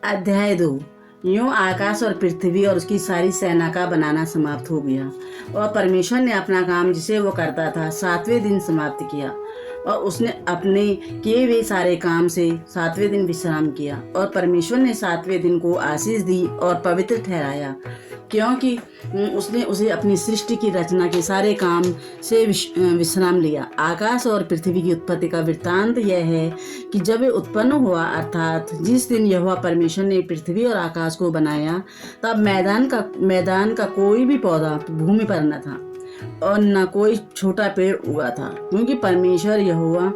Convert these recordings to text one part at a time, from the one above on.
अध्याय 2। यूं आकाश और पृथ्वी और उसकी सारी सेना का बनाना समाप्त हो गया और परमेश्वर ने अपना काम जिसे वो करता था 7वें दिन समाप्त किया और उसने अपने किए हुए सारे काम से 7वें दिन विश्राम किया और परमेश्वर ने 7वें दिन को आशीष दी और पवित्र ठहराया, क्योंकि उसने उसे अपनी सृष्टि की रचना के सारे काम से विश्राम लिया। आकाश और पृथ्वी की उत्पत्ति का वृत्तांत यह है कि जब वे उत्पन्न हुआ, अर्थात जिस दिन यहोवा परमेश्वर ने पृथ्वी और आकाश को बनाया, तब मैदान का कोई भी पौधा भूमि पर न था और न कोई छोटा पेड़ उगा था, क्योंकि परमेश्वर यहोवा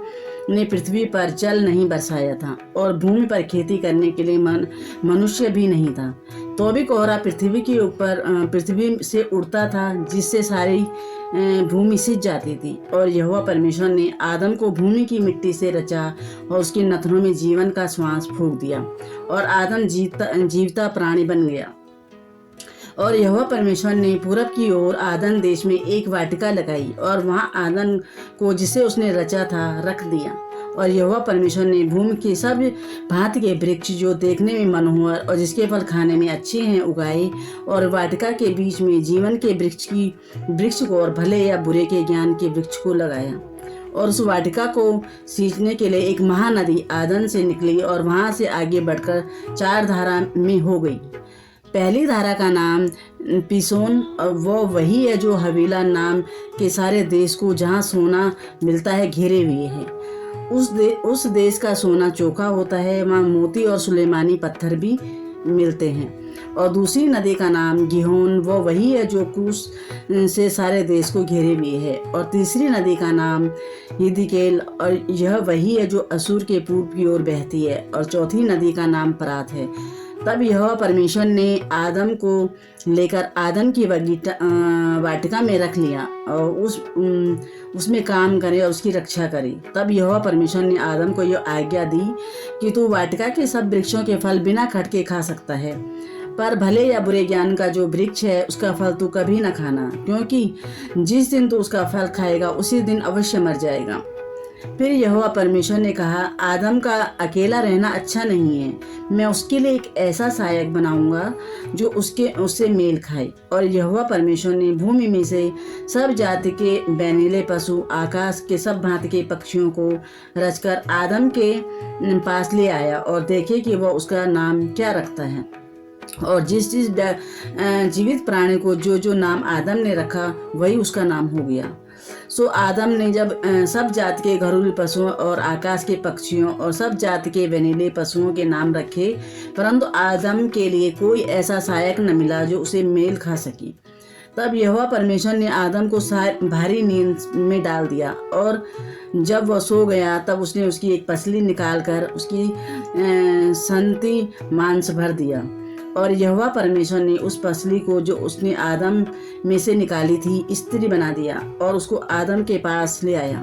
ने पृथ्वी पर जल नहीं बरसाया था और भूमि पर खेती करने के लिए मनुष्य भी नहीं था। तो भी कोहरा पृथ्वी से उड़ता था, जिससे सारी भूमि सिंच जाती थी। और यहोवा परमेश्वर ने आदम को भूमि की मिट्टी से रचा और उसके नथनों में जीवन का श्वास फूंक दिया और आदम जीवता प्राणी बन गया। और यहोवा परमेश्वर ने पूरब की ओर आदन देश में एक वाटिका लगाई और वहां आदम को जिसे उसने रचा था रख दिया। और यहोवा परमेश्वर ने भूमि के सब भांति के वृक्ष जो देखने में मनोहर और जिसके फल खाने में अच्छे हैं उगाए और वाटिका के बीच में जीवन के वृक्ष को और भले या बुरे के ज्ञान के वृक्ष को लगाया। और उस वाटिका को सींचने के लिए एक महानदी आदन से निकली और वहां से आगे बढ़कर 4 धारा में हो गई। पहली धारा का नाम पिसोन, वो वही है जो हवीला नाम के सारे देश को जहाँ सोना मिलता है घेरे हुए है। उस देश का सोना चोखा होता है, वहाँ मोती और सुलेमानी पत्थर भी मिलते हैं। और दूसरी नदी का नाम गिहोन, वो वही है जो कूश से सारे देश को घेरे हुए है। और तीसरी नदी का नाम हिदकेल, और यह वही है जो असुर के पूर्व की ओर बहती है। और चौथी नदी का नाम परात है। तब यहोवा परमेश्वर ने आदम को लेकर आदन की वाटिका में रख लिया और उसमें काम करे और उसकी रक्षा करे। तब यहोवा परमेश्वर ने आदम को यह आज्ञा दी कि तू वाटिका के सब वृक्षों के फल बिना खटके खा सकता है, पर भले या बुरे ज्ञान का जो वृक्ष है उसका फल तू कभी न खाना, क्योंकि जिस दिन तू उसका फल खाएगा उसी दिन अवश्य मर जाएगा। फिर यहोवा परमेश्वर ने कहा, आदम का अकेला रहना अच्छा नहीं है, मैं उसके लिए एक ऐसा सहायक बनाऊंगा जो उससे मेल खाए। और यहोवा परमेश्वर ने भूमि में से सब जाति के बैनीले पशु, आकाश के सब भांति के पक्षियों को रचकर आदम के पास ले आया और देखे कि वह उसका नाम क्या रखता है। और जिस जीवित प्राणी को जो नाम आदम ने रखा वही उसका नाम हो गया। सो आदम ने जब सब जाति के घरेलू पशुओं और आकाश के पक्षियों और सब जाति के वनीले पशुओं के नाम रखे, परंतु आदम के लिए कोई ऐसा सहायक न मिला जो उसे मेल खा सके। तब यहोवा परमेश्वर ने आदम को भारी नींद में डाल दिया और जब वह सो गया तब उसने उसकी एक पसली निकालकर उसकी संति मांस भर दिया। और यहोवा परमेश्वर ने उस पसली को जो उसने आदम में से निकाली थी स्त्री बना दिया और उसको आदम के पास ले आया।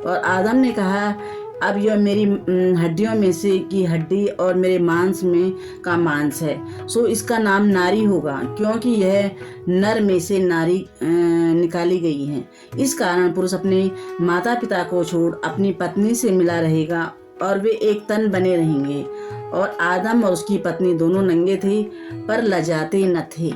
और आदम ने कहा, अब यह मेरी हड्डियों में से की हड्डी और मेरे मांस में का मांस है, सो इसका नाम नारी होगा, क्योंकि यह नर में से नारी निकाली गई है। इस कारण पुरुष अपने माता पिता को छोड़ अपनी पत्नी से मिला रहेगा और वे एक तन बने रहेंगे। और आदम और उसकी पत्नी दोनों नंगे थे पर लजाते न थे।